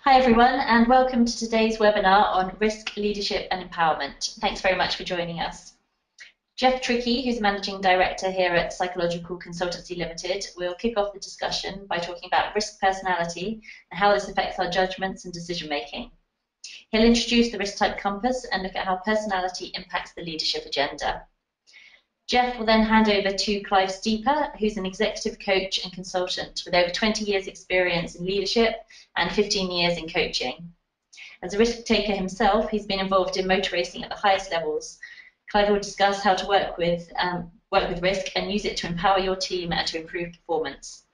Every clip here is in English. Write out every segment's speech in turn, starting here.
Hi everyone, and welcome to today's webinar on risk, leadership and empowerment. Thanks very much for joining us. Geoff Trickey, who's Managing Director here at Psychological Consultancy Limited, will kick off the discussion by talking about risk personality and how this affects our judgments and decision making. He'll introduce the risk type compass and look at how personality impacts the leadership agenda. Geoff will then hand over to Clive Steeper, who's an executive coach and consultant with over 20 years experience in leadership and 15 years in coaching. As a risk taker himself, he's been involved in motor racing at the highest levels. Clive will discuss how to work with risk and use it to empower your team and to improve performance.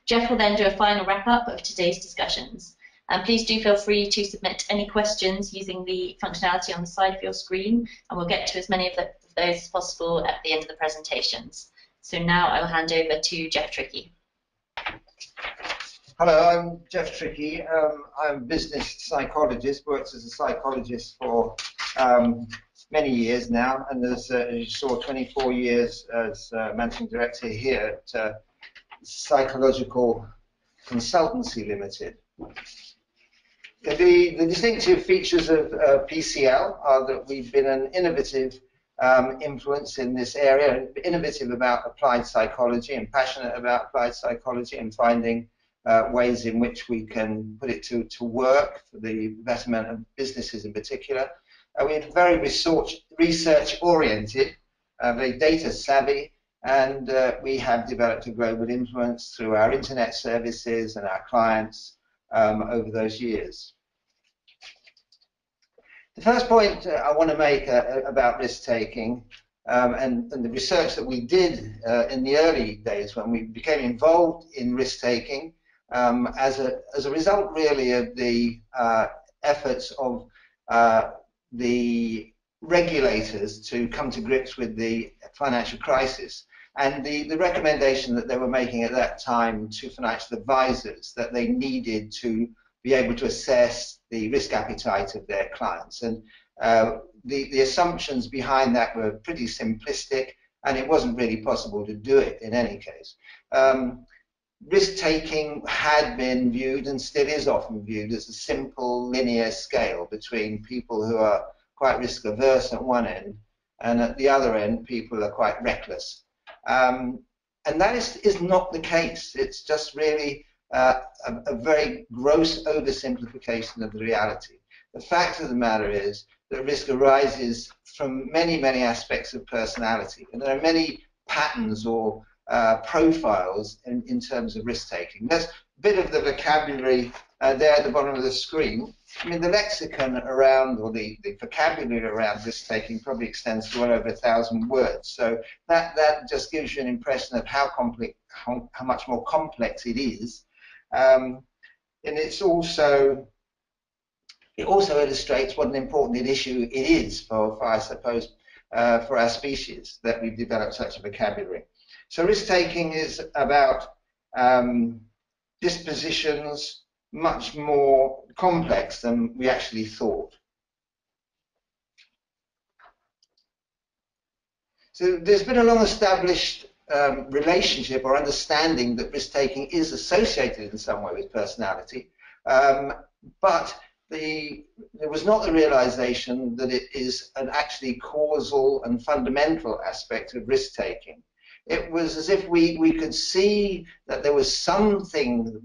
Geoff will then do a final wrap-up of today's discussions. And please do feel free to submit any questions using the functionality on the side of your screen, and we'll get to as many of those as possible at the end of the presentations. So now I will hand over to Geoff Trickey. Hello, I'm Geoff Trickey. I'm a business psychologist, worked as a psychologist for many years now, and as you saw, 24 years as Managing Director here at Psychological Consultancy Limited. The distinctive features of PCL are that we've been an innovative influence in this area, innovative about applied psychology and passionate about applied psychology and finding ways in which we can put it to work for the betterment of businesses in particular. We're very research-oriented, very data-savvy, and we have developed a global influence through our internet services and our clients over those years. The first point I want to make about risk-taking and the research that we did in the early days when we became involved in risk-taking as a result really of the efforts of the regulators to come to grips with the financial crisis, and the recommendation that they were making at that time to financial advisors that they needed to be able to assess the risk appetite of their clients. And the assumptions behind that were pretty simplistic, and it wasn't really possible to do it in any case. Risk-taking had been viewed, and still is often viewed, as a simple linear scale between people who are quite risk-averse at one end, and at the other end, people are quite reckless. And that is not the case. It's just really a very gross oversimplification of the reality. The fact of the matter is that risk arises from many, many aspects of personality, and there are many patterns or profiles in terms of risk-taking. There's a bit of the vocabulary there at the bottom of the screen. I mean, the lexicon around, or the vocabulary around risk-taking probably extends to well over 1,000 words. So that just gives you an impression of how much more complex it is. And it also illustrates what an important issue it is for I suppose, for our species, that we've developed such a vocabulary. So risk-taking is about dispositions much more complex than we actually thought. So there's been a long-established relationship or understanding that risk-taking is associated in some way with personality, but there was not the realization that it is an actually causal and fundamental aspect of risk-taking. It was as if we could see that there was something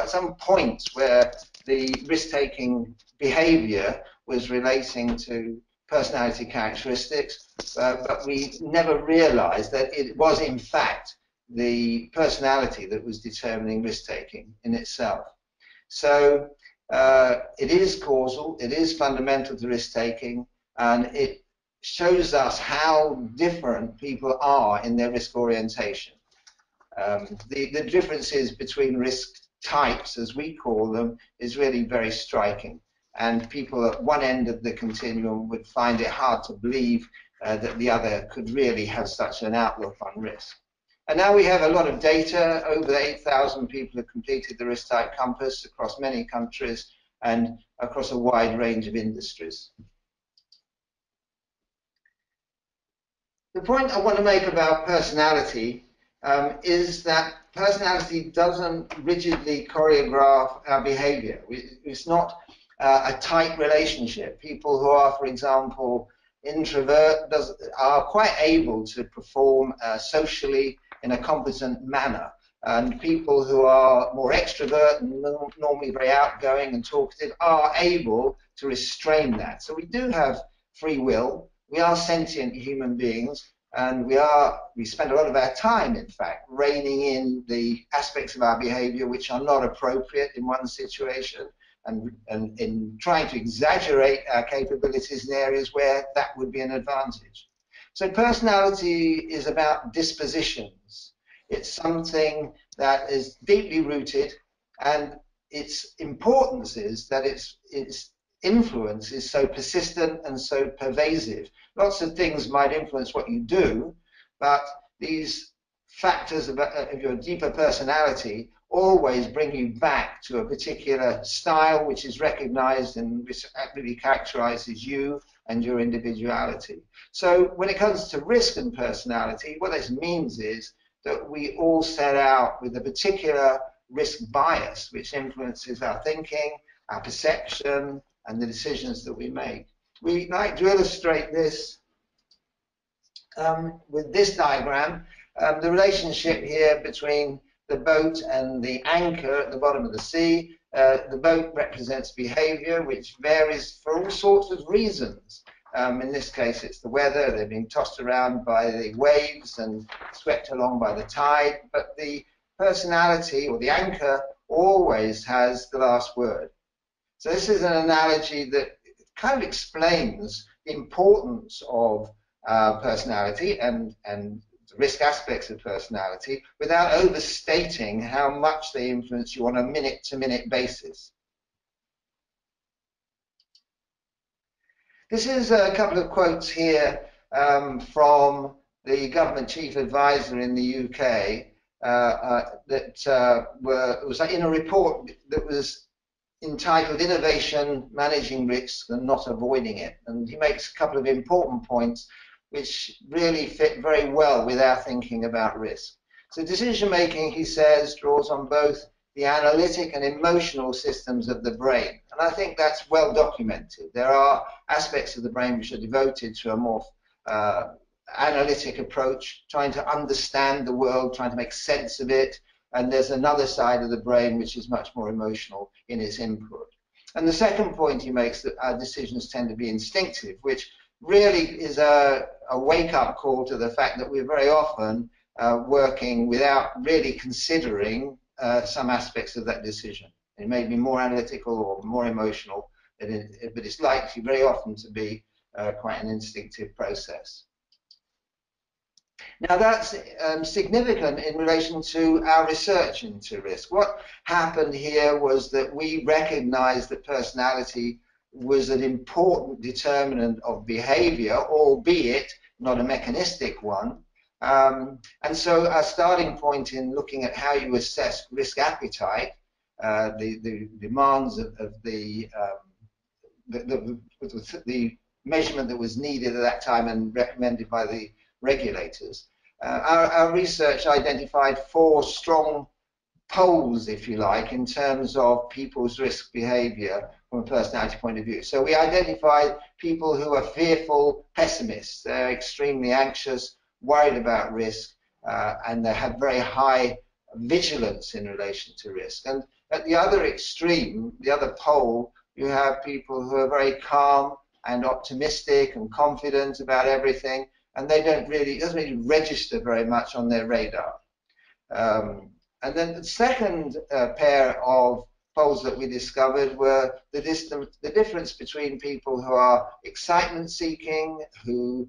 some points where the risk-taking behavior was relating to personality characteristics, but we never realized that it was in fact the personality that was determining risk-taking in itself. So it is causal, it is fundamental to risk-taking, and it shows us how different people are in their risk orientation. The differences between risk types, as we call them, is really very striking. And people at one end of the continuum would find it hard to believe that the other could really have such an outlook on risk. And now we have a lot of data. Over 8,000 people have completed the risk type compass across many countries and across a wide range of industries. The point I want to make about personality is that personality doesn't rigidly choreograph our behavior. It's not a tight relationship. People who are, for example, introvert are quite able to perform socially in a competent manner. And people who are more extrovert and normally very outgoing and talkative are able to restrain that. So we do have free will. We are sentient human beings, and we spend a lot of our time, in fact, reining in the aspects of our behavior which are not appropriate in one situation, and in trying to exaggerate our capabilities in areas where that would be an advantage. So personality is about dispositions. It's something that is deeply rooted, and its importance is that its influence is so persistent and so pervasive. Lots of things might influence what you do, but these factors of your deeper personality always bring you back to a particular style which is recognized and which really characterizes you and your individuality. So when it comes to risk and personality, what this means is that we all set out with a particular risk bias which influences our thinking, our perception, and the decisions that we make. We like to illustrate this with this diagram, the relationship here between the boat and the anchor at the bottom of the sea. The boat represents behavior, which varies for all sorts of reasons. In this case, it's the weather. They're being tossed around by the waves and swept along by the tide. But the personality, or the anchor, always has the last word. So this is an analogy that kind of explains the importance of personality and the risk aspects of personality without overstating how much they influence you on a minute-to-minute basis. This is a couple of quotes here from the government chief advisor in the UK that was in a report that was entitled Innovation, Managing Risk and Not Avoiding It. And he makes a couple of important points which really fit very well with our thinking about risk. So decision making, he says, draws on both the analytic and emotional systems of the brain. And I think that's well documented. There are aspects of the brain which are devoted to a more analytic approach, trying to understand the world, trying to make sense of it. And there's another side of the brain which is much more emotional in its input. And the second point he makes, that our decisions tend to be instinctive, which really is a wake-up call to the fact that we're very often working without really considering some aspects of that decision. It may be more analytical or more emotional, but it's likely very often to be quite an instinctive process. Now that's significant in relation to our research into risk. What happened here was that we recognized that personality was an important determinant of behavior, albeit not a mechanistic one. And so our starting point in looking at how you assess risk appetite, the demands of the measurement that was needed at that time and recommended by the regulators, our research identified 4 strong poles, if you like, in terms of people's risk behavior from a personality point of view. So we identified people who are fearful pessimists. They're extremely anxious, worried about risk, and they have very high vigilance in relation to risk. And at the other extreme, the other pole, you have people who are very calm and optimistic and confident about everything, and they don't really, it doesn't really register very much on their radar. And then the second pair of poles that we discovered were the difference between people who are excitement seeking, who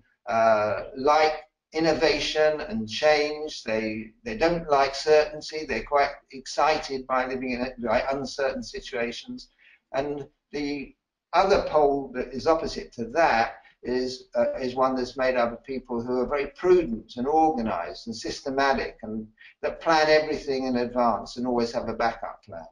like innovation and change. They don't like certainty. They're quite excited by living in uncertain situations. And the other pole that is opposite to that is one that's made up of people who are very prudent and organized and systematic, and that plan everything in advance and always have a backup plan.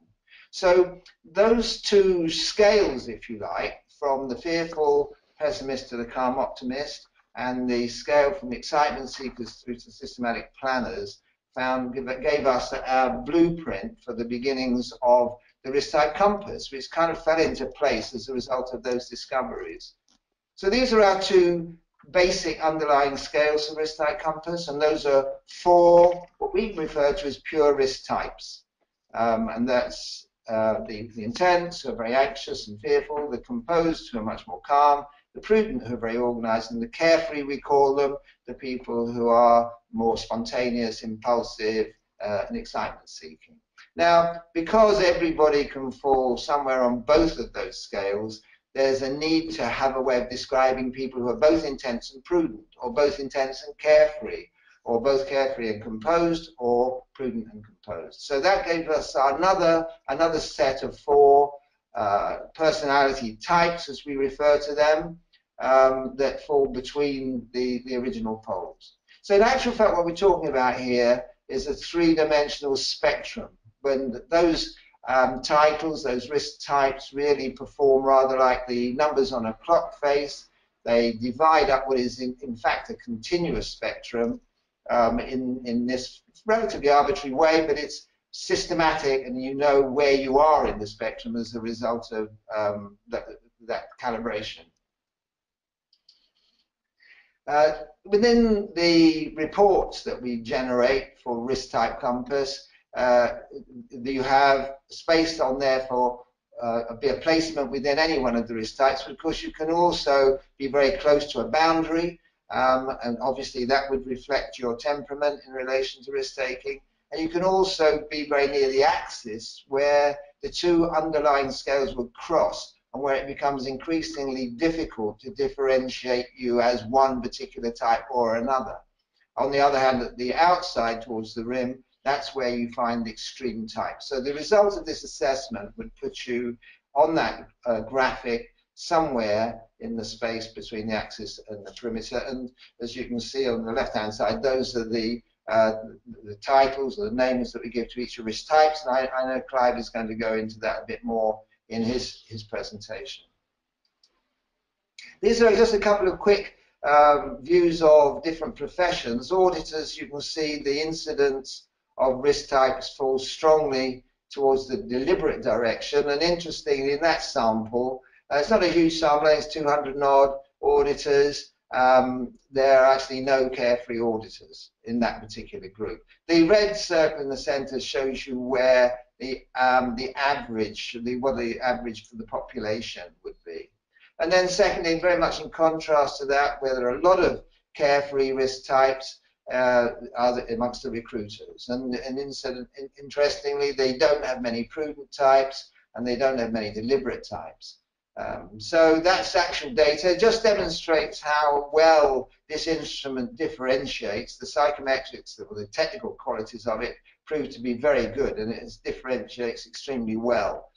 So those 2 scales, if you like, from the fearful pessimist to the calm optimist, and the scale from excitement seekers through to systematic planners, gave us our blueprint for the beginnings of the risk type compass, which kind of fell into place as a result of those discoveries. So these are our two basic underlying scales of risk type compass, and those are 4 what we refer to as pure risk types. And that's the intense, who are very anxious and fearful, the composed, who are much more calm, the prudent, who are very organized, and the carefree, we call them, the people who are more spontaneous, impulsive, and excitement seeking. Now, because everybody can fall somewhere on both of those scales, there's a need to have a way of describing people who are both intense and prudent, or both intense and carefree, or both carefree and composed, or prudent and composed. So that gave us another set of 4 personality types, as we refer to them, that fall between the original poles. So in actual fact, what we're talking about here is a 3-dimensional spectrum. When those titles, those risk types, really perform rather like the numbers on a clock face. They divide up what is in fact a continuous spectrum in this relatively arbitrary way, but it's systematic, and you know where you are in the spectrum as a result of that calibration. Within the reports that we generate for risk type compass, you have space on there for be a placement within any one of the risk types, but of course you can also be very close to a boundary, and obviously that would reflect your temperament in relation to risk taking. And you can also be very near the axis where the 2 underlying scales would cross, and where it becomes increasingly difficult to differentiate you as one particular type or another. On the other hand, at the outside towards the rim, that's where you find the extreme type. So the result of this assessment would put you on that graphic somewhere in the space between the axis and the perimeter. And as you can see on the left-hand side, those are the titles or the names that we give to each of risk types. And I know Clive is going to go into that a bit more in his presentation. These are just a couple of quick views of different professions. Auditors, you can see the incidence of risk types falls strongly towards the deliberate direction. And interestingly, in that sample, it's not a huge sample, it's 200 and odd auditors. There are actually no carefree auditors in that particular group. The red circle in the center shows you where the average, what the average for the population would be. And then secondly, very much in contrast to that, where there are a lot of carefree risk types amongst the recruiters. And interestingly, they don't have many prudent types, and they don't have many deliberate types. So that's actual data. It just demonstrates how well this instrument differentiates. The psychometrics, or the technical qualities of it, prove to be very good, and it differentiates extremely well.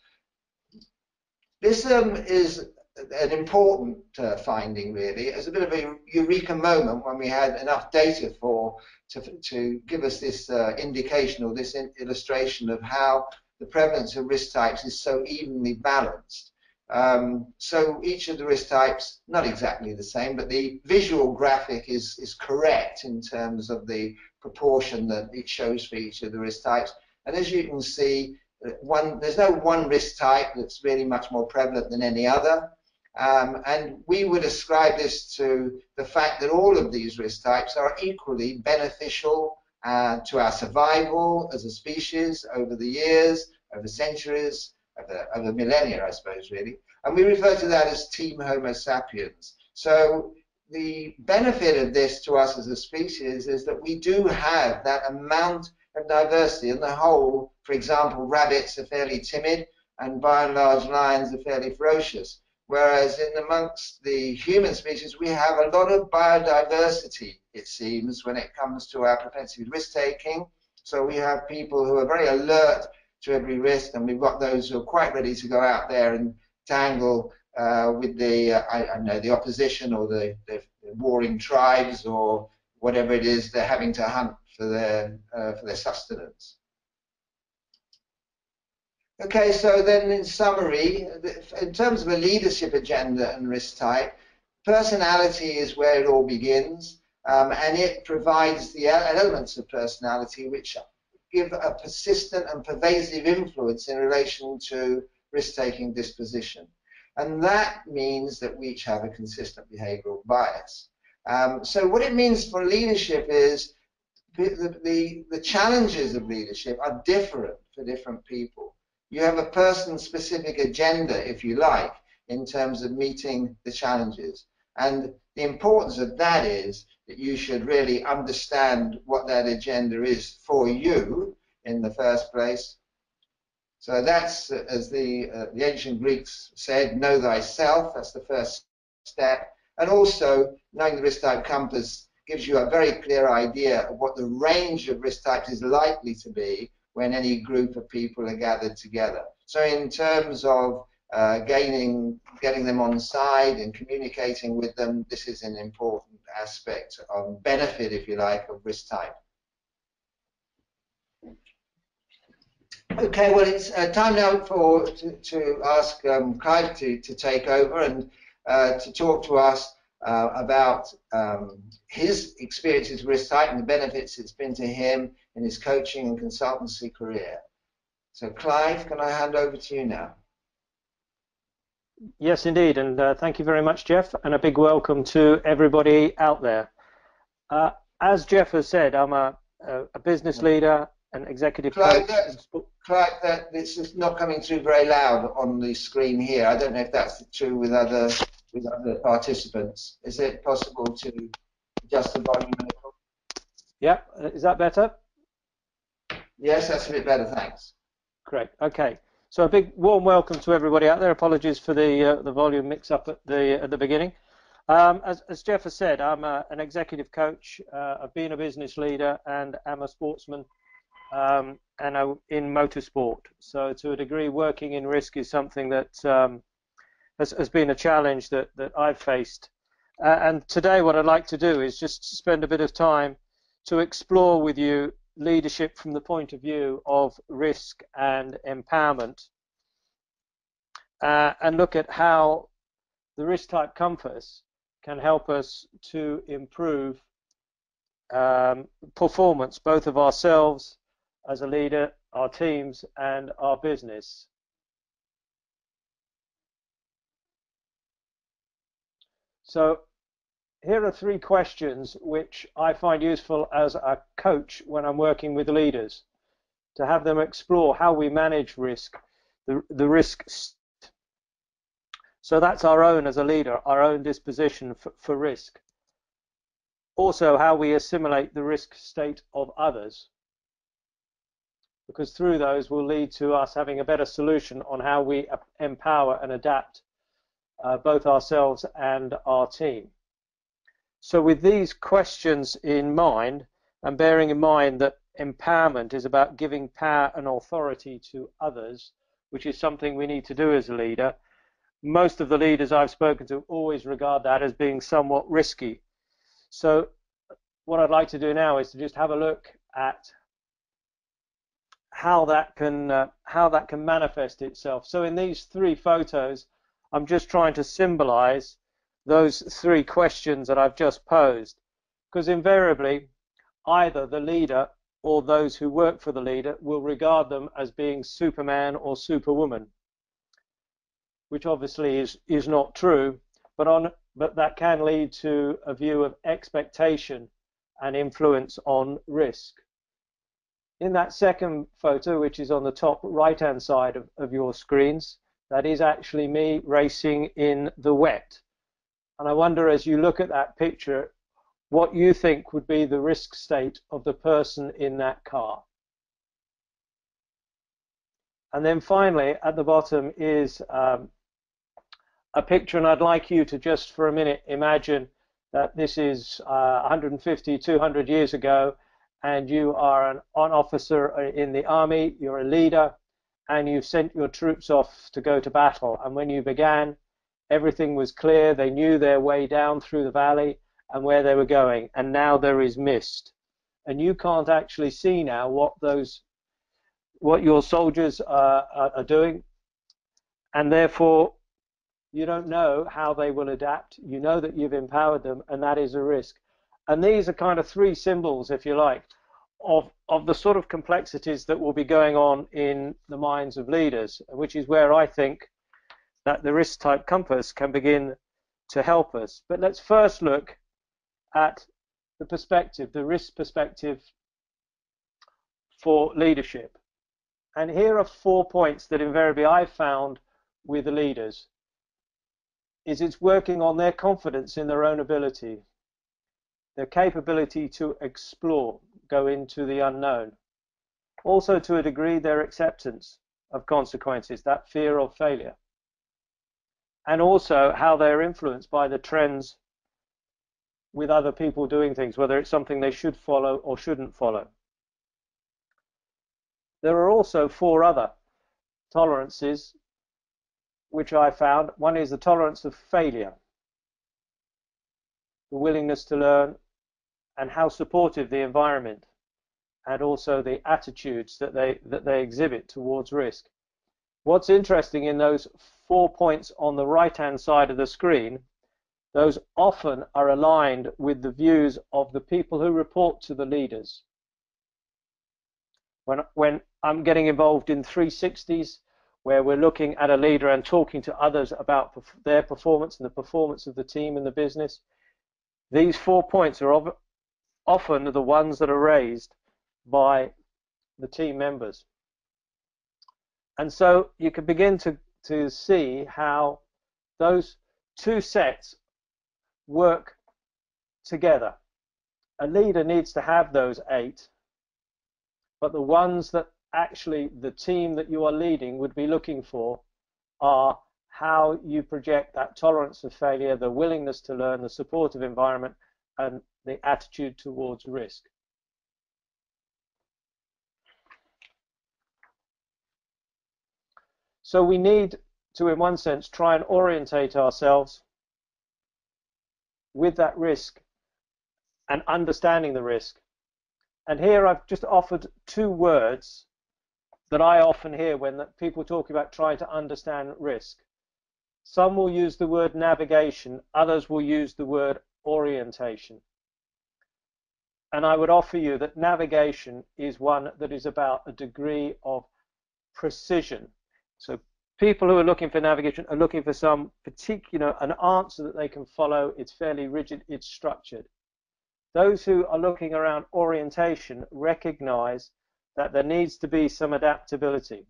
This is an important finding, really. It's a bit of a eureka moment when we had enough data to give us this indication, or this illustration of how the prevalence of risk types is so evenly balanced. So each of the risk types, not exactly the same, but the visual graphic is correct in terms of the proportion that it shows for each of the risk types. And as you can see, there's no one risk type that's really much more prevalent than any other. And we would ascribe this to the fact that all of these risk types are equally beneficial to our survival as a species over the years, over centuries, over millennia, I suppose, really. And we refer to that as Team Homo sapiens. So the benefit of this to us as a species is that we do have that amount of diversity. In the whole, for example, rabbits are fairly timid, and by and large lions are fairly ferocious. Whereas amongst the human species, we have a lot of biodiversity, it seems, when it comes to our propensity to risk-taking. So we have people who are very alert to every risk, and we've got those who are quite ready to go out there and tangle with the, I don't know, the opposition, or the warring tribes, or whatever it is they're having to hunt for their sustenance. Okay, so then in summary, in terms of a leadership agenda and risk type, personality is where it all begins. and it provides the elements of personality which give a persistent and pervasive influence in relation to risk-taking disposition. And that means that we each have a consistent behavioral bias. So what it means for leadership is the challenges of leadership are different for different people. You have a person-specific agenda, if you like, in terms of meeting the challenges. And the importance of that is that you should really understand what that agenda is for you in the first place. So that's, as the ancient Greeks said, know thyself. That's the first step. And also, knowing the risk type compass gives you a very clear idea of what the range of risk types is likely to be when any group of people are gathered together. So in terms of getting them on side and communicating with them, this is an important aspect of benefit, if you like, of risk type. Okay, well, it's time now to ask Clive to take over and to talk to us about his experiences with risk type and the benefits it's been to him in his coaching and consultancy career. So Clive, can I hand over to you now? Yes, indeed, and thank you very much, Geoff, and a big welcome to everybody out there. As Geoff has said, I'm a business leader, an executive coach. Clive, this is not coming through very loud on the screen here. I don't know if that's true with other participants. Is it possible to adjust the volume a little? Yeah, is that better? Yes, that's a bit better, thanks. Great, okay. So a big warm welcome to everybody out there. Apologies for the volume mix-up at the beginning. As Geoff has said, I'm an executive coach. I've been a business leader and am a sportsman and in motorsport. So to a degree, working in risk is something that has been a challenge that I've faced. And today what I'd like to do is just spend a bit of time to explore with you leadership from the point of view of risk and empowerment, and look at how the risk type compass can help us to improve performance, both of ourselves as a leader, our teams, and our business. So here are 3 questions which I find useful as a coach when I'm working with leaders, to have them explore how we manage risk, the risks. So that's our own, as a leader, our own disposition for risk. Also, how we assimilate the risk state of others, because through those will lead to us having a better solution on how we empower and adapt both ourselves and our team. So with these questions in mind, and bearing in mind that empowerment is about giving power and authority to others, which is something we need to do as a leader, most of the leaders I've spoken to always regard that as being somewhat risky. So what I'd like to do now is to just have a look at how that can manifest itself. So in these 3 photos, I'm just trying to symbolize those 3 questions that I've just posed, because invariably either the leader or those who work for the leader will regard them as being Superman or Superwoman, which obviously is not true, but that can lead to a view of expectation and influence on risk. In that second photo, which is on the top right-hand side of your screens, that is actually me racing in the wet. And I wonder, as you look at that picture, what you think would be the risk state of the person in that car. And then finally, at the bottom is a picture, and I'd like you to just for a minute imagine that this is 150, 200 years ago, and you are an officer in the army, you're a leader, and you've sent your troops off to go to battle. And when you began, everything was clear. They knew their way down through the valley and where they were going. And now there is mist, and you can't actually see now what your soldiers are doing, and therefore you don't know how they will adapt. You know that you've empowered them, and that is a risk. And these are kind of three symbols, if you like, of the sort of complexities that will be going on in the minds of leaders, which is where I think that the risk type compass can begin to help us. But let's first look at the perspective, the risk perspective for leadership. And here are 4 points that invariably I've found with the leaders. It's working on their confidence in their own ability, their capability to explore, go into the unknown. Also, to a degree, their acceptance of consequences, that fear of failure. And also how they're influenced by the trends with other people doing things, whether it's something they should follow or shouldn't follow. There are also 4 other tolerances which I found. One is the tolerance of failure, the willingness to learn, and how supportive the environment, and also the attitudes that they exhibit towards risk. What's interesting in those 4 points on the right-hand side of the screen, those often are aligned with the views of the people who report to the leaders. When I'm getting involved in 360s, where we're looking at a leader and talking to others about their performance and the performance of the team and the business, these 4 points are often the ones that are raised by the team members. And so you can begin to see how those 2 sets work together. A leader needs to have those 8, but the ones that actually the team that you are leading would be looking for are how you project that tolerance of failure, the willingness to learn, the supportive environment, and the attitude towards risk. So we need to, in one sense, try and orientate ourselves with that risk and understanding the risk. And here I've just offered 2 words that I often hear when people talk about trying to understand risk. Some will use the word navigation, others will use the word orientation. And I would offer you that navigation is one that is about a degree of precision. So people who are looking for navigation are looking for some particular, an answer that they can follow. It's fairly rigid, it's structured. Those who are looking around orientation recognize that there needs to be some adaptability,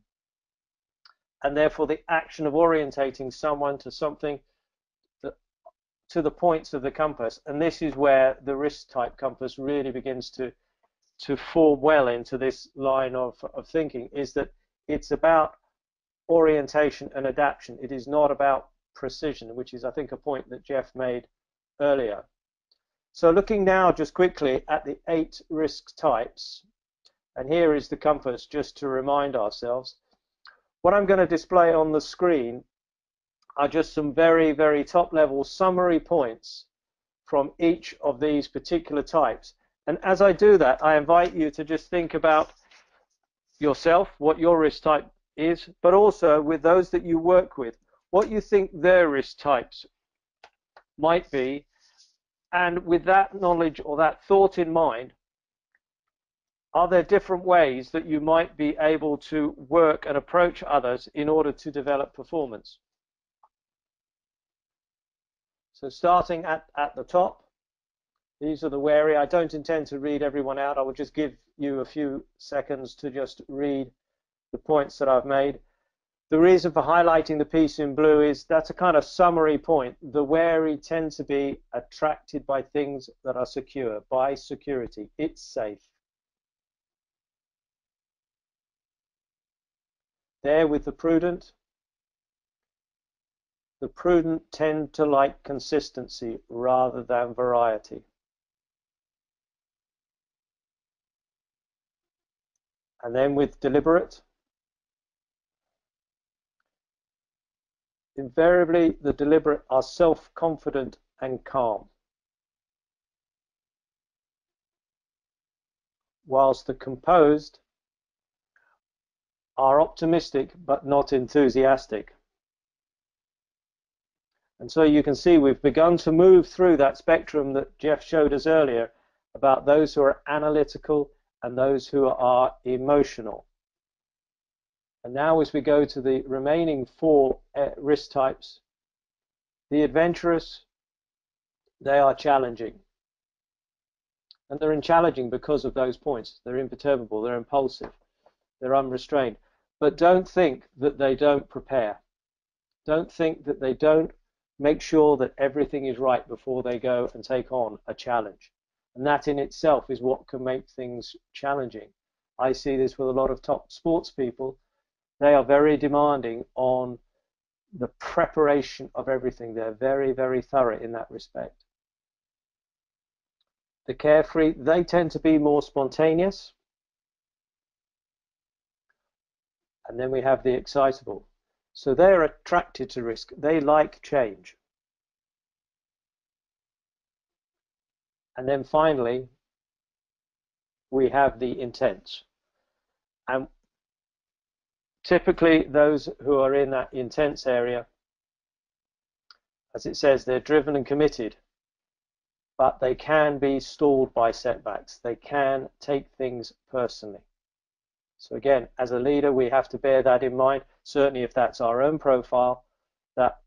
and therefore the action of orientating someone to something to the points of the compass. And this is where the risk type compass really begins to form well into this line of thinking, is that it's about orientation and adaptation. It is not about precision, which is, I think, a point that Geoff made earlier. So looking now just quickly at the 8 risk types, and here is the compass just to remind ourselves. What I'm going to display on the screen are just some very, very top-level summary points from each of these particular types. And as I do that, I invite you to just think about yourself, what your risk type is, but also with those that you work with, what you think their risk types might be. And with that knowledge or that thought in mind, are there different ways that you might be able to work and approach others in order to develop performance? So starting at the top, these are the wary. I don't intend to read everyone out. I will just give you a few seconds to just read the points that I've made. The reason for highlighting the piece in blue is that's a kind of summary point. The wary tend to be attracted by things that are secure, by security. It's safe. There with the prudent tend to like consistency rather than variety. And then with deliberate, invariably the deliberate are self-confident and calm, whilst the composed are optimistic but not enthusiastic. And so you can see we've begun to move through that spectrum that Geoff showed us earlier about those who are analytical and those who are emotional. And now as we go to the remaining 4 risk types, the adventurous, they are challenging. And they're challenging because of those points. They're imperturbable, they're impulsive, they're unrestrained. But don't think that they don't prepare. Don't think that they don't make sure that everything is right before they go and take on a challenge. And that in itself is what can make things challenging. I see this with a lot of top sports people. They are very demanding on the preparation of everything. They're very, very thorough in that respect. The carefree, they tend to be more spontaneous. And then we have the excitable. So they're attracted to risk. They like change. And then finally, we have the intense. And typically those who are in that intense area, as it says, they're driven and committed, but they can be stalled by setbacks. They can take things personally. So again, as a leader, we have to bear that in mind, certainly if that's our own profile, that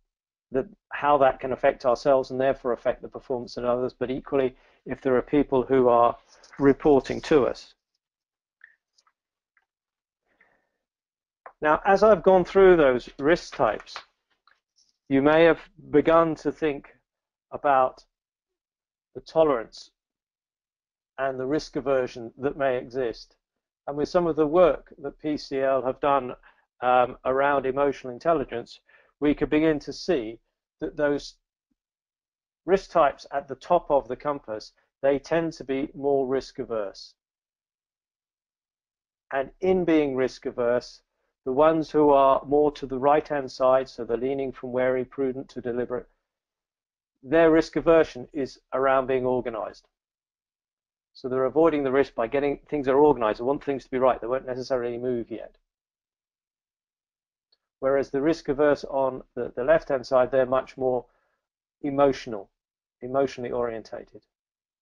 how that can affect ourselves and therefore affect the performance of others, but equally if there are people who are reporting to us. Now, as I've gone through those risk types, you may have begun to think about the tolerance and the risk aversion that may exist. And with some of the work that PCL have done around emotional intelligence, we could begin to see that those risk types at the top of the compass, they tend to be more risk averse. And in being risk averse, the ones who are more to the right-hand side, so they're leaning from wary, prudent to deliberate, their risk aversion is around being organized. So they're avoiding the risk by getting things that are organized. They want things to be right. They won't necessarily move yet. Whereas the risk averse on the left-hand side, they're much more emotionally orientated.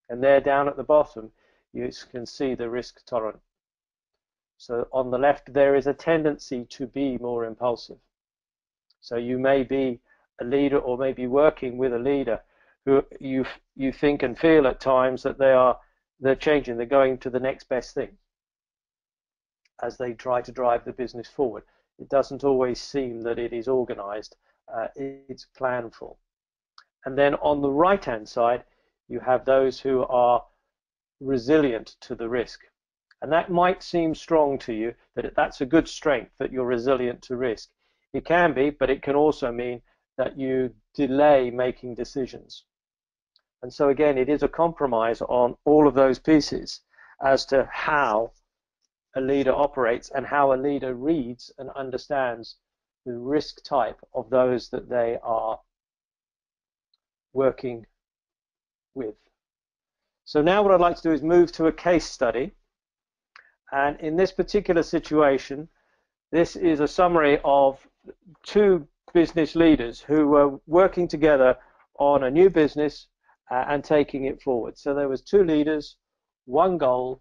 And there down at the bottom, you can see the risk tolerant. So on the left, there is a tendency to be more impulsive. So you may be a leader or maybe working with a leader who you think and feel at times that they're changing, they're going to the next best thing as they try to drive the business forward. It doesn't always seem that it is organized, it's planful. And then on the right-hand side, you have those who are resilient to the risk. And that might seem strong to you, that that's a good strength, that you're resilient to risk. It can be, but it can also mean that you delay making decisions. And so again, it is a compromise on all of those pieces as to how a leader operates and how a leader reads and understands the risk type of those that they are working with. So now what I'd like to do is move to a case study. And in this particular situation, this is a summary of 2 business leaders who were working together on a new business and taking it forward. So there was 2 leaders, 1 goal,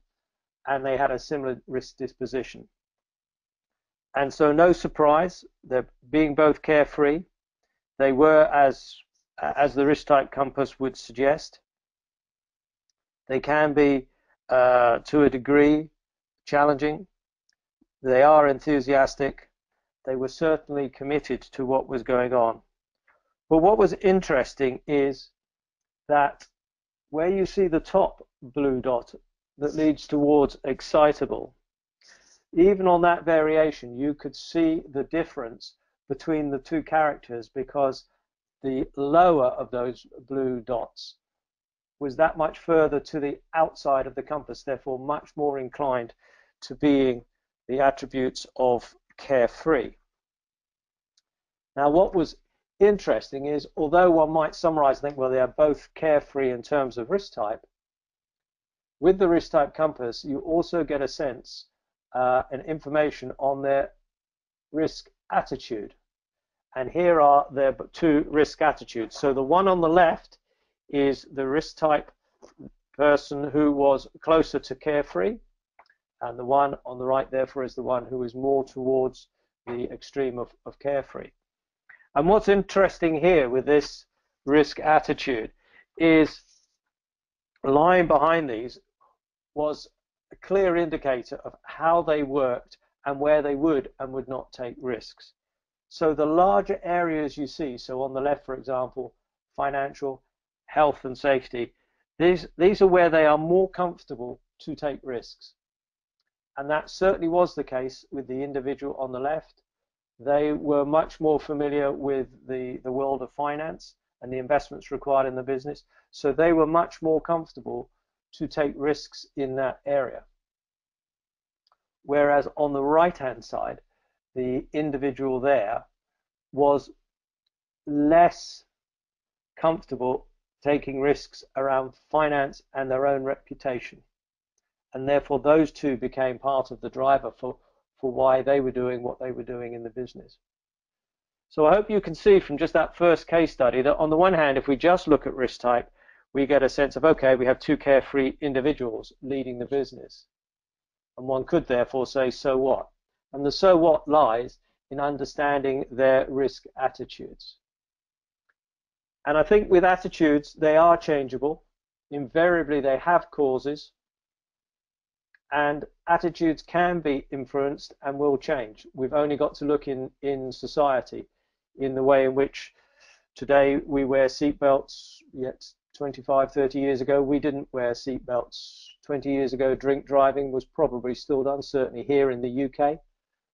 and they had a similar risk disposition. And so no surprise, they're being both carefree. They were, as the risk type compass would suggest. They can be, to a degree, challenging. They are enthusiastic. They were certainly committed to what was going on. But what was interesting is that where you see the top blue dot that leads towards excitable, even on that variation, you could see the difference between the 2 characters, because the lower of those blue dots was that much further to the outside of the compass, therefore much more inclined to being the attributes of carefree. Now, what was interesting is, although one might summarize and think, well, they are both carefree in terms of risk type, with the risk type compass, you also get a sense and information on their risk attitude. And here are their two risk attitudes. So the one on the left is the risk type person who was closer to Carefree, and the one on the right, therefore, is the one who is more towards the extreme of Carefree. And what's interesting here with this risk attitude is lying behind these was a clear indicator of how they worked and where they would and would not take risks. So the larger areas you see, so on the left, for example, financial, health and safety, these are where they are more comfortable to take risks. And that certainly was the case with the individual on the left. They were much more familiar with the world of finance and the investments required in the business. So they were much more comfortable to take risks in that area. Whereas on the right-hand side, the individual there was less comfortable taking risks around finance and their own reputation. And therefore, those two became part of the driver for why they were doing what they were doing in the business. So I hope you can see from just that first case study that on the one hand, if we just look at risk type, we get a sense of, okay, we have two carefree individuals leading the business. And one could therefore say, so what? And the so what lies in understanding their risk attitudes. And I think with attitudes, they are changeable. Invariably, they have causes. And attitudes can be influenced and will change. We've only got to look in society, in the way in which today we wear seatbelts, yet 25, 30 years ago we didn't wear seatbelts. 20 years ago drink driving was probably still done, certainly here in the UK,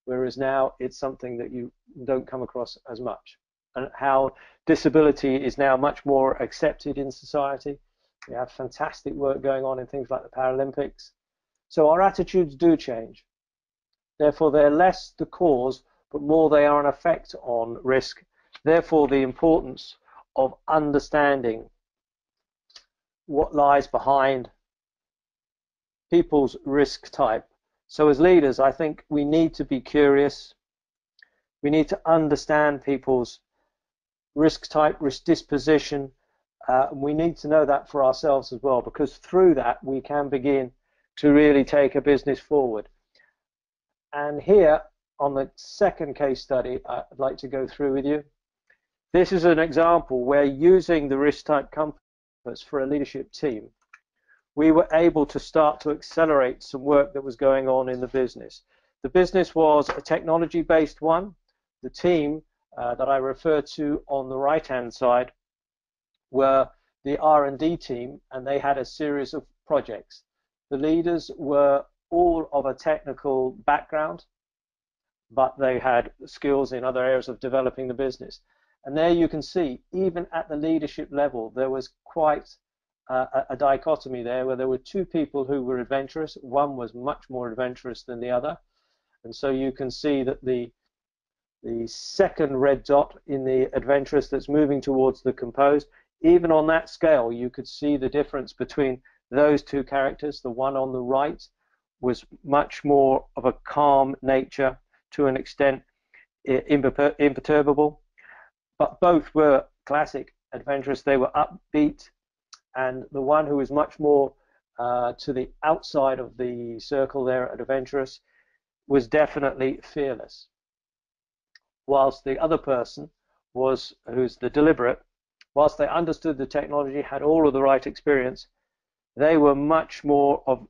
whereas now it's something that you don't come across as much. And how disability is now much more accepted in society. We have fantastic work going on in things like the Paralympics. So our attitudes do change. Therefore, they're less the cause, but more they are an effect on risk. Therefore, the importance of understanding what lies behind people's risk type. So as leaders, I think we need to be curious. We need to understand people's risk type, risk disposition. We need to know that for ourselves as well, because through that we can begin to really take a business forward. And here on the second case study I'd like to go through with you. This is an example where, using the risk type compass for a leadership team, we were able to start to accelerate some work that was going on in the business. The business was a technology-based one. The team that I refer to on the right-hand side were the R&D team, and they had a series of projects. The leaders were all of a technical background, but they had skills in other areas of developing the business. And there you can see, even at the leadership level, there was quite a dichotomy there, where there were two people who were adventurous. One was much more adventurous than the other. And so you can see that the second red dot in the adventurous that's moving towards the composed, even on that scale, you could see the difference between those two characters. The one on the right was much more of a calm nature, to an extent imperturbable, but both were classic adventurous. They were upbeat, and the one who was much more to the outside of the circle there at adventurous was definitely fearless, whilst the other person who's the deliberate, whilst they understood the technology, had all of the right experience, they were much more of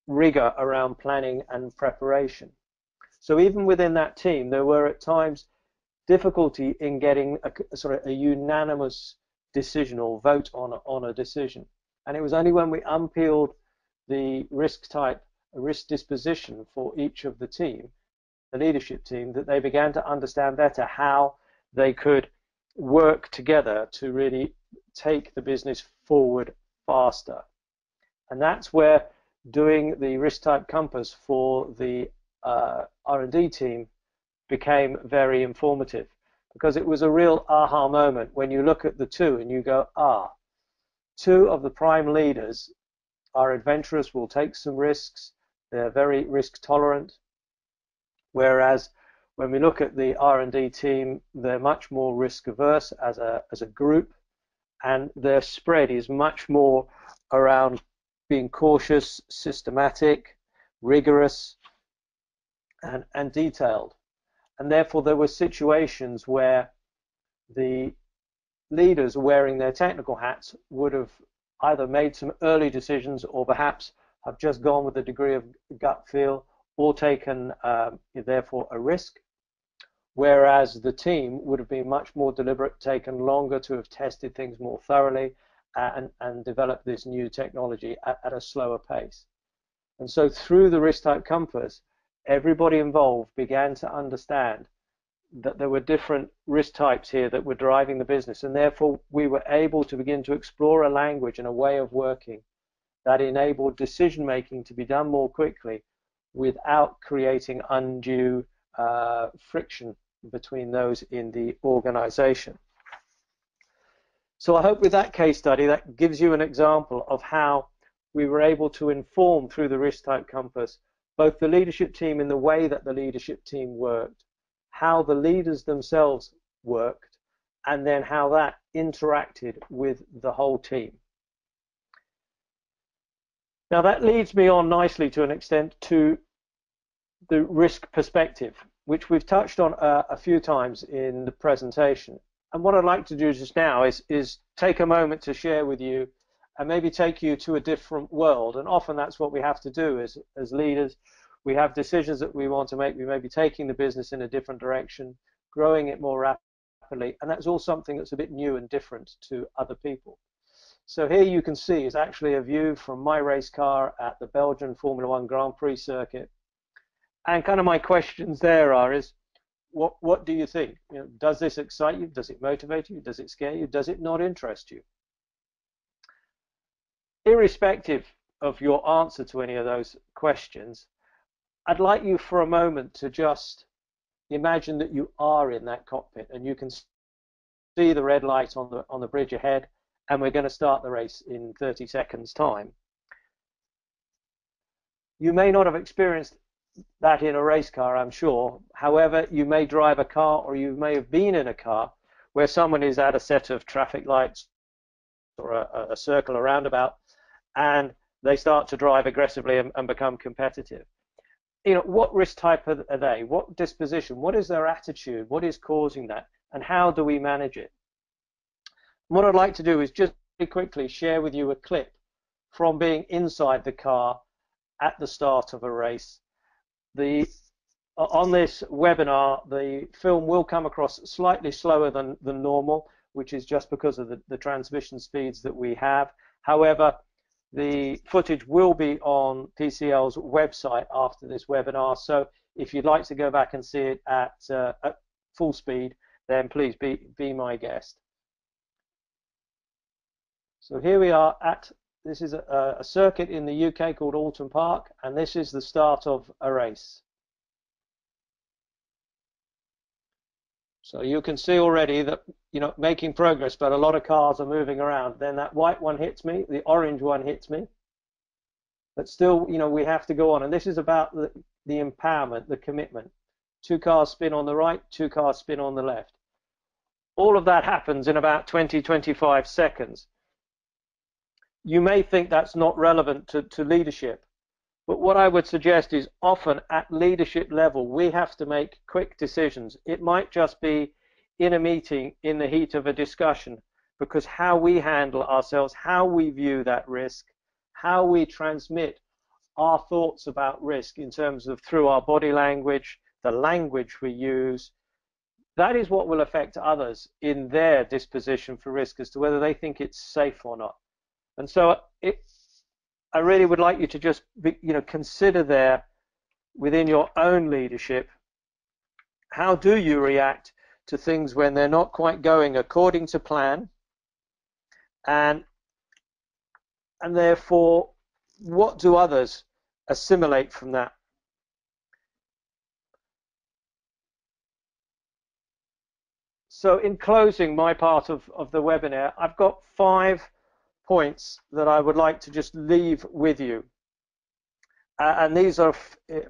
rigor around planning and preparation. So even within that team, there were at times difficulty in getting a unanimous decision or vote on a decision. And it was only when we unpeeled the risk type, risk disposition for each of the team, the leadership team, that they began to understand better how they could work together to really take the business forward faster. And that's where doing the risk type compass for the R&D team became very informative, because it was a real aha moment when you look at the two and you go, two of the prime leaders are adventurous, will take some risks, they're very risk tolerant, whereas When we look at the R&D team, they're much more risk averse as a group, and their spread is much more around being cautious, systematic, rigorous, and detailed. And therefore there were situations where the leaders wearing their technical hats would have either made some early decisions or perhaps have just gone with a degree of gut feel or taken therefore a risk, whereas the team would have been much more deliberate, taken longer to have tested things more thoroughly and developed this new technology at a slower pace. And so through the risk type compass, everybody involved began to understand that there were different risk types here that were driving the business, and therefore we were able to begin to explore a language and a way of working that enabled decision making to be done more quickly without creating undue friction between those in the organization. So I hope with that case study that gives you an example of how we were able to inform through the risk type compass both the leadership team in the way that the leadership team worked, how the leaders themselves worked, and then how that interacted with the whole team. Now that leads me on nicely to an extent to the risk perspective, which we've touched on a few times in the presentation. And what I'd like to do just now is take a moment to share with you and maybe take you to a different world. And often that's what we have to do as leaders. We have decisions that we want to make. We may be taking the business in a different direction, growing it more rapidly, and that's all something that's a bit new and different to other people. So here you can see is actually a view from my race car at the Belgian Formula One Grand Prix circuit. And kind of my questions there is, what do you think? You know, does this excite you? Does it motivate you? Does it scare you? Does it not interest you? Irrespective of your answer to any of those questions, I'd like you for a moment to just imagine that you are in that cockpit and you can see the red light on the bridge ahead, and we're going to start the race in 30 seconds time. You may not have experienced that in a race car, I'm sure. However, you may drive a car, or you may have been in a car where someone is at a set of traffic lights or a circle, a roundabout, and they start to drive aggressively and become competitive. You know, what risk type are they? What disposition? What is their attitude? What is causing that? And how do we manage it? What I'd like to do is just very quickly share with you a clip from being inside the car at the start of a race. On this webinar, the film will come across slightly slower than normal, which is just because of the transmission speeds that we have. However, the footage will be on PCL's website after this webinar, so if you'd like to go back and see it at full speed, then please be my guest. So here we are this is a circuit in the UK called Alton Park, and this is the start of a race. So you can see already that, you know, making progress, but a lot of cars are moving around. Then that white one hits me, the orange one hits me. But still, you know, we have to go on. And this is about the empowerment, the commitment. 2 cars spin on the right, 2 cars spin on the left. All of that happens in about 20-25 seconds. You may think that's not relevant to leadership, but what I would suggest is often at leadership level, we have to make quick decisions. It might just be in a meeting, in the heat of a discussion, because how we handle ourselves, how we view that risk, how we transmit our thoughts about risk in terms of through our body language, the language we use, that is what will affect others in their disposition for risk as to whether they think it's safe or not. And so I really would like you to just consider there within your own leadership, how do you react to things when they're not quite going according to plan, and therefore what do others assimilate from that? So in closing my part of the webinar, I've got 5 points that I would like to just leave with you. and these are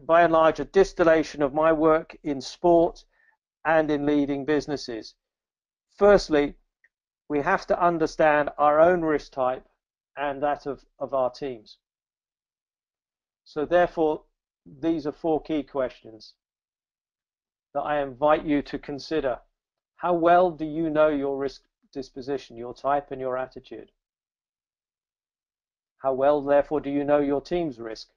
by and large a distillation of my work in sport and in leading businesses. Firstly, we have to understand our own risk type and that of our teams. So therefore, these are 4 key questions that I invite you to consider. How well do you know your risk disposition, your type and your attitude? How well, therefore, do you know your team's risk?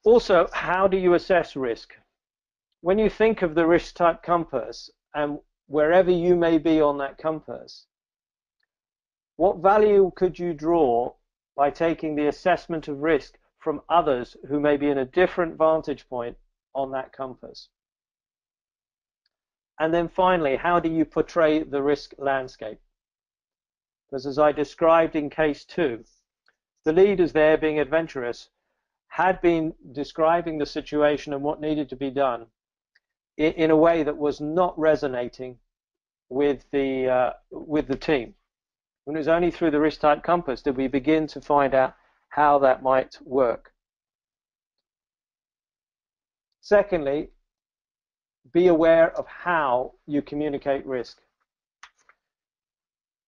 Also, how do you assess risk? When you think of the risk type compass, and wherever you may be on that compass, what value could you draw by taking the assessment of risk from others who may be in a different vantage point on that compass? And then finally, how do you portray the risk landscape? Because as I described in case 2, the leaders there, being adventurous, had been describing the situation and what needed to be done in a way that was not resonating with the team. And it was only through the risk type compass did we begin to find out how that might work. Secondly, be aware of how you communicate risk.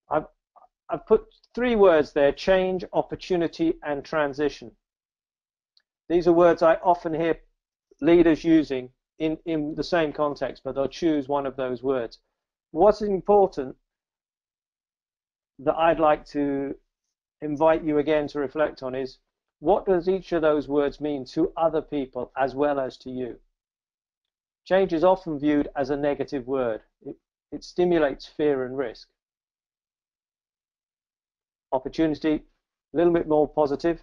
I've put 3 words there: change, opportunity, and transition. These are words I often hear leaders using in the same context, but they'll choose one of those words. What's important that I'd like to invite you again to reflect on is, what does each of those words mean to other people as well as to you? Change is often viewed as a negative word. It stimulates fear and risk. Opportunity, a little bit more positive,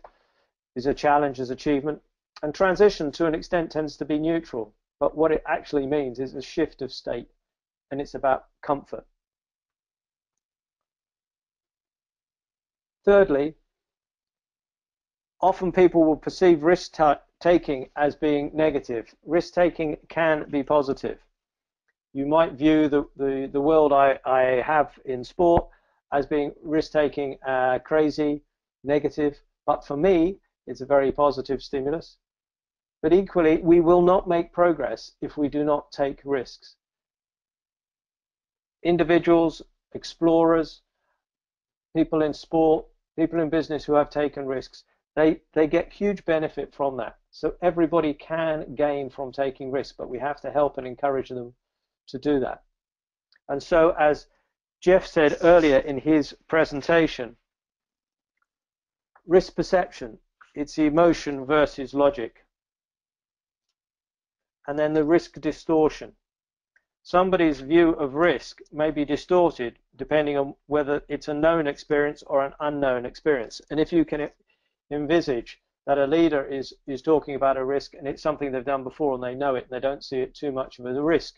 is a challenge as achievement. And transition, to an extent, tends to be neutral. But what it actually means is a shift of state, and it's about comfort. Thirdly, often people will perceive risk-taking as being negative. Risk-taking can be positive. You might view the world I have in sport as being risk-taking, crazy, negative, but for me, it's a very positive stimulus. But equally, we will not make progress if we do not take risks. Individuals, explorers, people in sport, people in business who have taken risks, they get huge benefit from that. So everybody can gain from taking risks, but we have to help and encourage them to do that. And so, as Geoff said earlier in his presentation, risk perception, it's emotion versus logic. And then the risk distortion. Somebody's view of risk may be distorted depending on whether it's a known experience or an unknown experience. And if you can envisage that a leader is talking about a risk and it's something they've done before and they know it and they don't see it too much of a risk,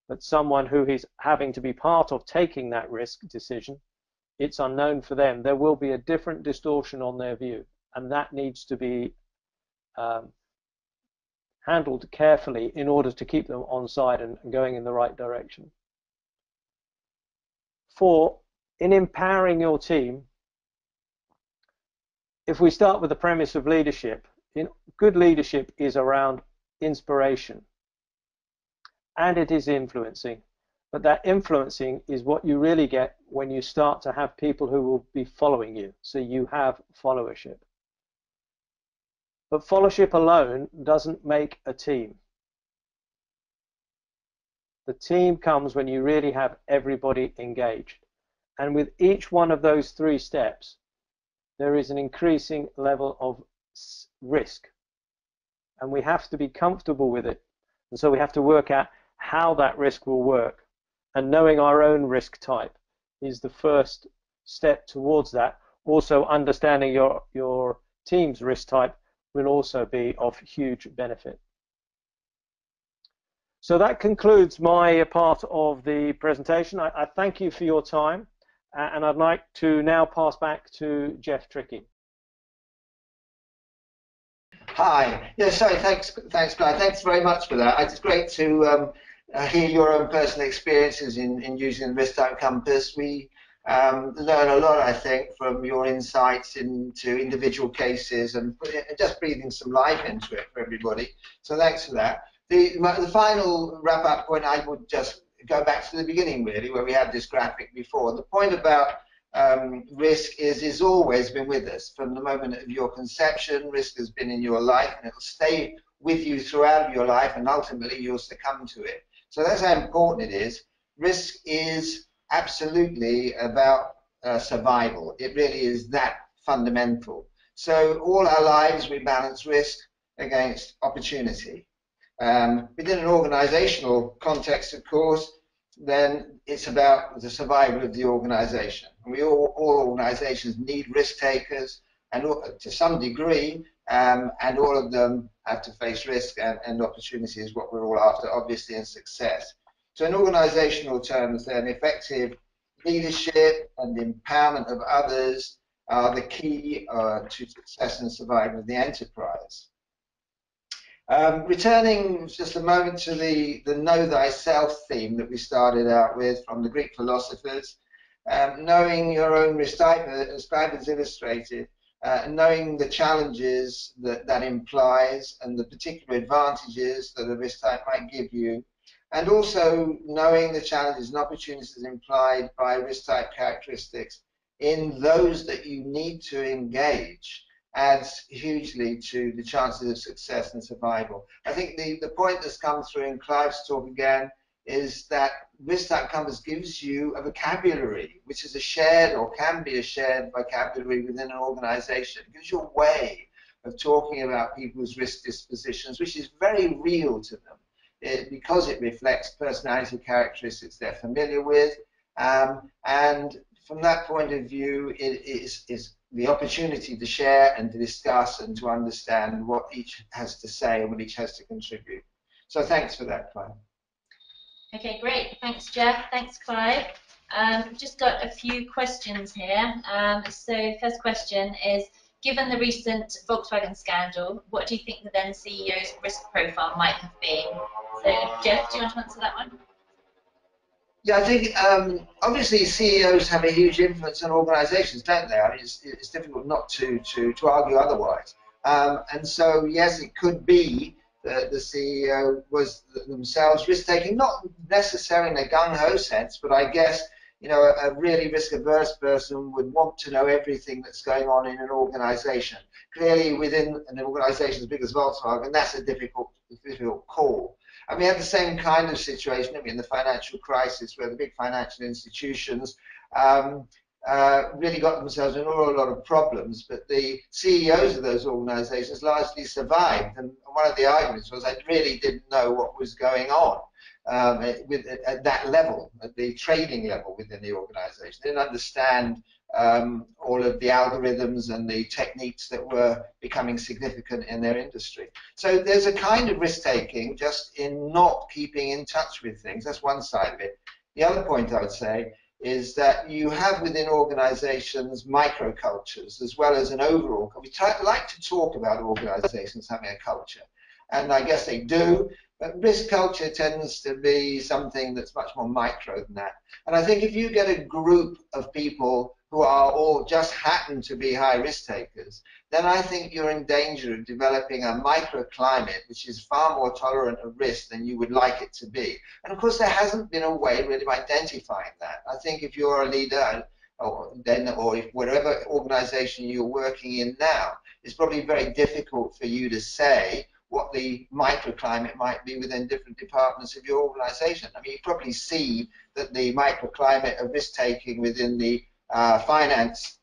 but someone who is having to be part of taking that risk decision, it's unknown for them, there will be a different distortion on their view, and that needs to be handled carefully in order to keep them on side and going in the right direction. 4, in empowering your team, if we start with the premise of leadership, good leadership is around inspiration, and it is influencing, but that influencing is what you really get when you start to have people who will be following you, so you have followership. But followership alone doesn't make a team. The team comes when you really have everybody engaged. And with each one of those 3 steps, there is an increasing level of risk. And we have to be comfortable with it. And so we have to work out how that risk will work. And knowing our own risk type is the first step towards that. Also, understanding your team's risk type will also be of huge benefit. So that concludes my part of the presentation. I thank you for your time, and I'd like to now pass back to Geoff Trickey. Hi. Yeah, sorry, thanks, Clive. Thanks very much for that. It's great to hear your own personal experiences in using the risk type compass. We learn a lot, I think, from your insights into individual cases and just breathing some life into it for everybody. So thanks for that. The final wrap-up point, I would just go back to the beginning, really, where we had this graphic before. The point about risk is always been with us from the moment of your conception. Risk has been in your life, and it'll stay with you throughout your life, and ultimately you'll succumb to it. So that's how important it is. Risk is absolutely about survival. It really is that fundamental. So all our lives we balance risk against opportunity. Within an organizational context, of course, then it's about the survival of the organization. All organizations need risk takers, and to some degree, and all of them have to face risk, and opportunity is what we're all after, obviously, and success. So in organizational terms, then, effective leadership and empowerment of others are the key to success and survival of the enterprise. Returning just a moment to the know thyself theme that we started out with from the Greek philosophers, knowing your own risk type, as Clive has illustrated, knowing the challenges that implies and the particular advantages that a risk type might give you, and also knowing the challenges and opportunities implied by risk type characteristics in those that you need to engage adds hugely to the chances of success and survival. I think the point that's come through in Clive's talk again is that risk type compass gives you a vocabulary, which is a shared or can be a shared vocabulary within an organization. It gives you a way of talking about people's risk dispositions, which is very real to them because it reflects personality characteristics they're familiar with. And from that point of view, it is the opportunity to share and to discuss and to understand what each has to say and what each has to contribute. So thanks for that, Clive. Okay, great. Thanks, Geoff. Thanks, Clive. Just got a few questions here. So first question is, given the recent Volkswagen scandal, what do you think the then CEO's risk profile might have been? So Geoff, do you want to answer that one? Yeah, I think obviously CEOs have a huge influence on organizations, don't they? I mean, it's difficult not to argue otherwise. And so, yes, it could be that the CEO was themselves risk-taking, not necessarily in a gung-ho sense, but I guess, you know, a really risk-averse person would want to know everything that's going on in an organization. Clearly, within an organization as big as Volkswagen, that's a difficult call. And we had the same kind of situation in the financial crisis, where the big financial institutions really got themselves in a lot of problems, but the CEOs of those organizations largely survived. And one of the arguments was they really didn't know what was going on at that level, at the trading level within the organization. They didn't understand all of the algorithms and the techniques that were becoming significant in their industry. So there's a kind of risk-taking just in not keeping in touch with things. That's one side of it. The other point I would say is that you have within organizations microcultures as well as an overall. We like to talk about organizations having a culture, and I guess they do, but risk culture tends to be something that's much more micro than that. And I think if you get a group of people who are all just happen to be high risk takers, then I think you're in danger of developing a microclimate which is far more tolerant of risk than you would like it to be. And of course, there hasn't been a way really of identifying that. I think if you're a leader, or if whatever organization you're working in now, it's probably very difficult for you to say what the microclimate might be within different departments of your organization. I mean, you probably see that the microclimate of risk-taking within the finance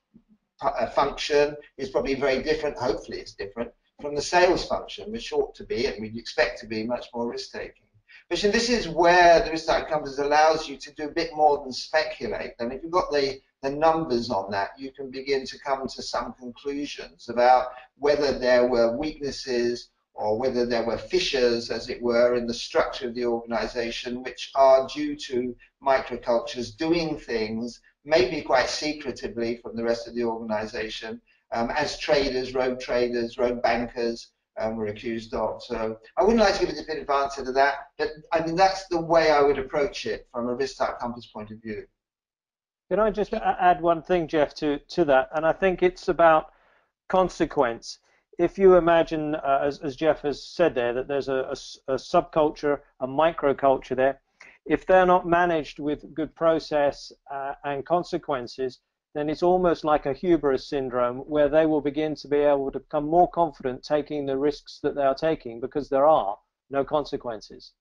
function is probably very different, hopefully it's different, from the sales function, which ought to be, and we'd expect to be, much more risk-taking. But so this is where the risk-taking compass allows you to do a bit more than speculate. And if you've got the numbers on that, you can begin to come to some conclusions about whether there were weaknesses or whether there were fissures, as it were, in the structure of the organization, which are due to microcultures doing things maybe quite secretively from the rest of the organization, as traders, rogue bankers were accused of. So I wouldn't like to give a definitive answer to that, but I mean, that's the way I would approach it from a risk type compass point of view. Can I just add one thing, Geoff, to that? And I think it's about consequence. If you imagine, as Geoff has said there, that there's a subculture, a microculture there, if they're not managed with good process and consequences, then it's almost like a hubris syndrome where they will begin to be able to become more confident taking the risks that they are taking because there are no consequences.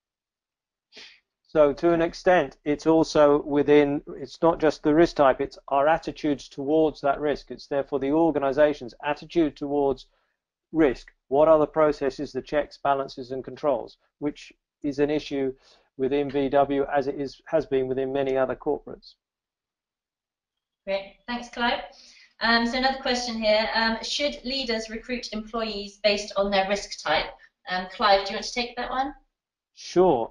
So to an extent, it's also within, it's not just the risk type, it's our attitudes towards that risk. It's therefore the organization's attitude towards risk. What are the processes, the checks, balances, and controls, which is an issue within VW as it has been within many other corporates. Great, thanks, Clive. So another question here, should leaders recruit employees based on their risk type? Clive, do you want to take that one? Sure.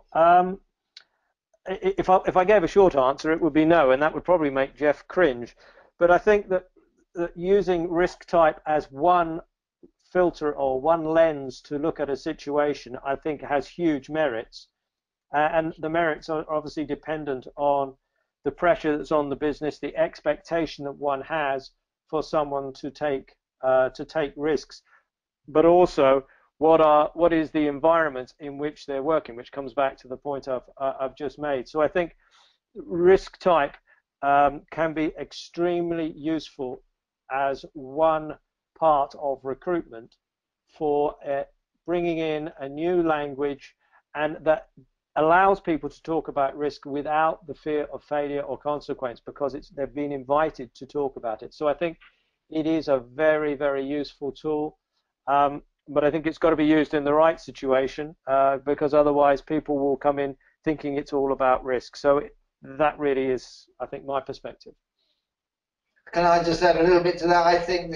If I gave a short answer, it would be no, and that would probably make Geoff cringe. But I think that using risk type as one filter or one lens to look at a situation, I think has huge merits. And the merits are obviously dependent on the pressure that's on the business, the expectation that one has for someone to take risks, but also what is the environment in which they're working, which comes back to the point I've just made. So I think risk type can be extremely useful as one part of recruitment for bringing in a new language, and that allows people to talk about risk without the fear of failure or consequence, because they've been invited to talk about it. So I think it is a very, very useful tool, but I think it's got to be used in the right situation, because otherwise people will come in thinking it's all about risk. So that really is, I think, my perspective. Can I just add a little bit to that? I think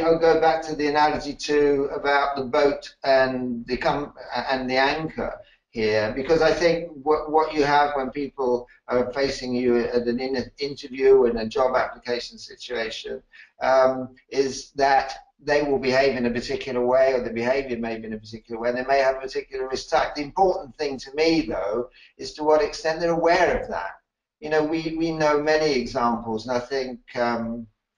I'll go back to the analogy about the boat and the anchor here, because I think what you have when people are facing you at an interview in a job application situation is that they will behave in a particular way, or the behavior may be in a particular way, and they may have a particular risk type. The important thing to me, though, is to what extent they're aware of that. You know, we know many examples, and I think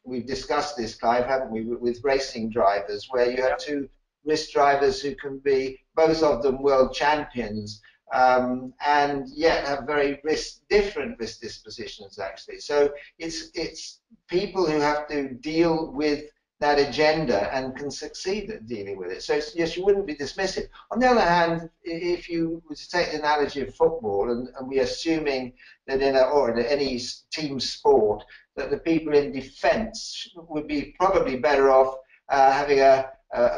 we've discussed this, Clive, haven't we, with racing drivers, where you have two risk drivers who can be, both of them, world champions, and yet have very different risk dispositions, actually. So it's people who have to deal with that agenda and can succeed at dealing with it. So yes, you wouldn't be dismissive. On the other hand, if you were to take the analogy of football, and we're assuming that in any team sport, that the people in defence would be probably better off having a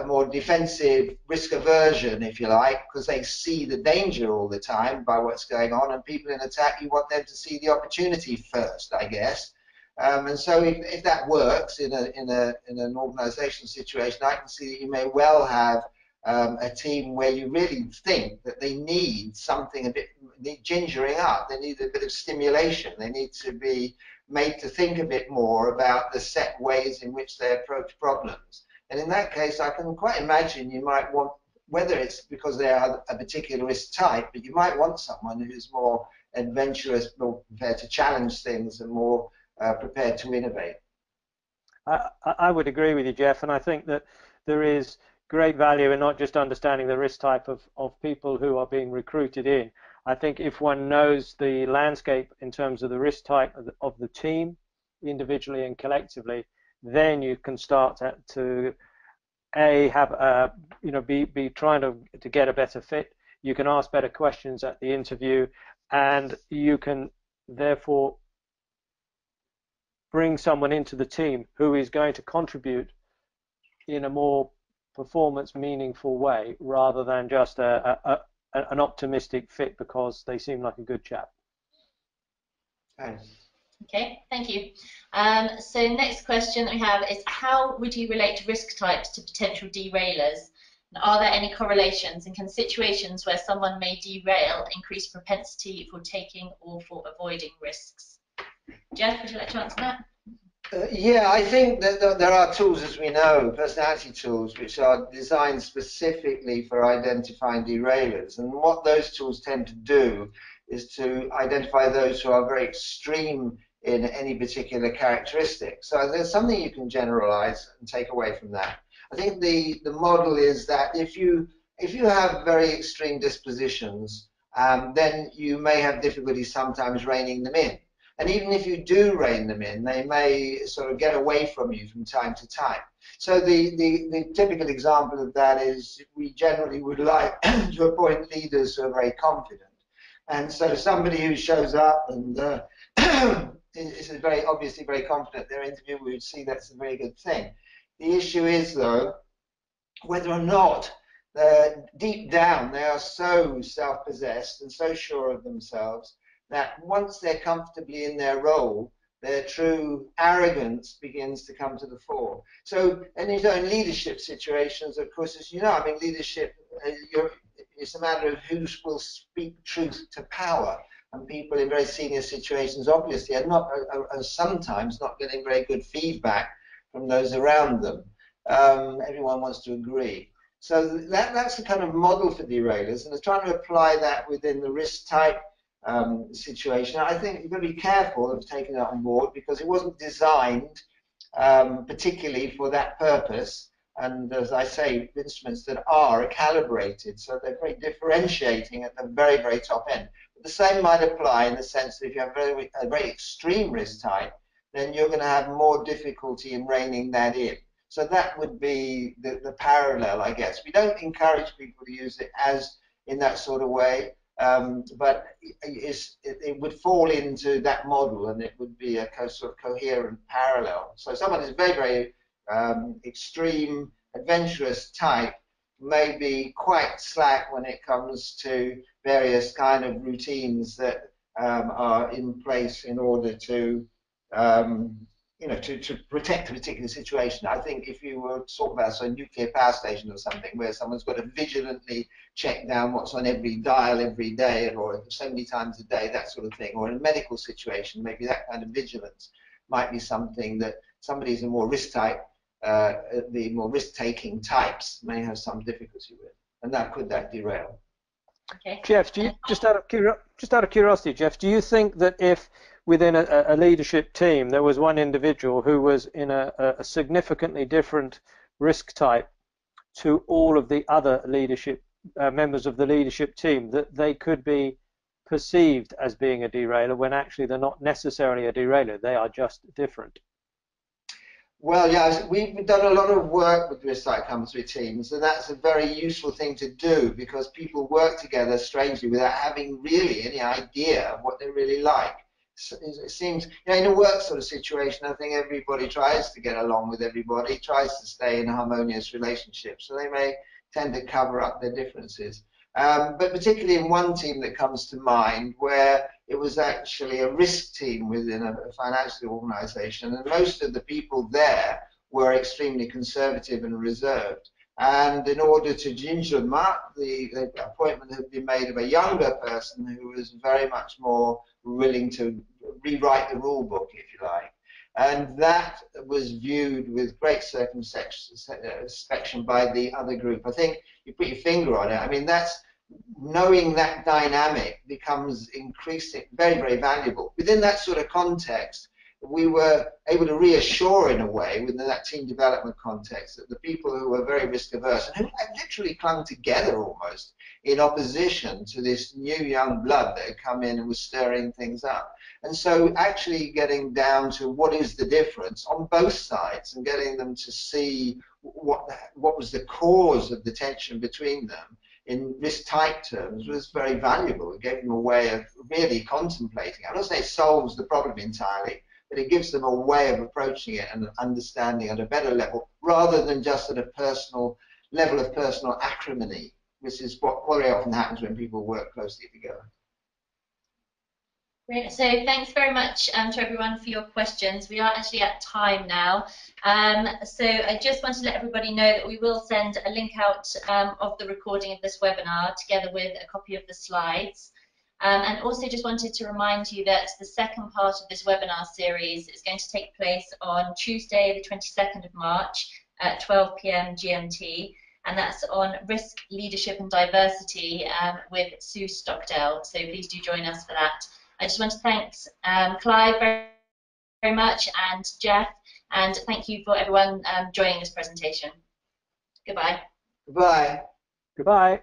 more defensive risk aversion, if you like, because they see the danger all the time by what's going on, and people in attack, you want them to see the opportunity first, I guess. And so if that works in an organizational situation, I can see that you may well have a team where you really think that they need something need gingering up. They need a bit of stimulation. They need to be made to think a bit more about the set ways in which they approach problems. And in that case, I can quite imagine you might want, whether it's because they are a particular risk type, but you might want someone who's more adventurous, more prepared to challenge things, and more prepared to innovate. I would agree with you, Geoff, and I think that there is great value in not just understanding the risk type of people who are being recruited in. I think if one knows the landscape in terms of the risk type of the team, individually and collectively, then you can start to have be trying to get a better fit. You can ask better questions at the interview, and you can therefore bring someone into the team who is going to contribute in a more performance meaningful way, rather than just an optimistic fit because they seem like a good chap. Thanks. Okay, thank you. So next question that we have is, how would you relate risk types to potential derailers? And are there any correlations, and can situations where someone may derail increase propensity for taking or for avoiding risks? Geoff, would you like to answer that? Yeah, I think that there are tools, as we know, personality tools, which are designed specifically for identifying derailers. And what those tools tend to do is to identify those who are very extreme in any particular characteristic. So there's something you can generalize and take away from that. I think the model is that if you have very extreme dispositions, then you may have difficulty sometimes reining them in. And even if you do rein them in, they may sort of get away from you from time to time. So the typical example of that is we generally would like to appoint leaders who are very confident. And so somebody who shows up and is very obviously very confident in their interview, we would see that's a very good thing. The issue is, though, whether or not deep down they are so self-possessed and so sure of themselves that once they're comfortably in their role, their true arrogance begins to come to the fore. So, and in leadership situations, of course, as you know, I mean, leadership, it's a matter of who will speak truth to power. And people in very senior situations, obviously, are sometimes not getting very good feedback from those around them. Everyone wants to agree. So that's the kind of model for derailers, and trying to apply that within the risk type situation. I think you've got to be careful of taking that on board because it wasn't designed particularly for that purpose. And as I say, instruments that are calibrated, so they're very differentiating at the very, very top end. But the same might apply in the sense that if you have a very extreme risk type, then you're going to have more difficulty in reining that in. So that would be the parallel, I guess. We don't encourage people to use it as in that sort of way, but it would fall into that model, and it would be a sort of coherent parallel. So someone who's very, very extreme, adventurous type may be quite slack when it comes to various kind of routines that are in place in order to to protect a particular situation. I think if you were to talk about a nuclear power station or something where someone's got to vigilantly check down what's on every dial every day or so many times a day, that sort of thing, or in a medical situation, maybe that kind of vigilance might be something that somebody's a more risk type, the more risk-taking types may have some difficulty with, and that could derail. Okay. Geoff, do you, just out of curiosity, Geoff, do you think that if within a leadership team there was one individual who was in a significantly different risk type to all of the other leadership members of the leadership team, that they could be perceived as being a derailer when actually they're not necessarily a derailer, they are just different? Well, yeah, we've done a lot of work with risk type come through teams, and that's a very useful thing to do because people work together strangely without having really any idea of what they really like. It seems, in a work sort of situation, I think everybody tries to get along with everybody, tries to stay in a harmonious relationship, so they may tend to cover up their differences. But particularly in one team that comes to mind where it was actually a risk team within a financial organization, and most of the people there were extremely conservative and reserved. And in order to ginger them up, the appointment had been made of a younger person who was very much more willing to rewrite the rule book, if you like. And that was viewed with great circumspection by the other group. I think you put your finger on it. I mean, knowing that dynamic becomes increasing, very, very valuable. Within that sort of context, we were able to reassure in a way within that team development context that the people who were very risk averse and who literally clung together almost in opposition to this new young blood that had come in and was stirring things up. And so actually getting down to what is the difference on both sides and getting them to see what was the cause of the tension between them in risk type terms was very valuable. It gave them a way of really contemplating. I'm not saying it solves the problem entirely, but it gives them a way of approaching it and understanding at a better level rather than just at a personal level of personal acrimony, which is what very often happens when people work closely together. Great. So thanks very much to everyone for your questions. We are actually at time now. So I just want to let everybody know that we will send a link out of the recording of this webinar together with a copy of the slides. And also just wanted to remind you that the second part of this webinar series is going to take place on Tuesday, the 22nd of March at 12 p.m. GMT. And that's on risk, leadership and diversity with Sue Stockdale. So please do join us for that. I just want to thank Clive very very much, and Geoff, and thank you for everyone joining this presentation. Goodbye. Goodbye. Goodbye.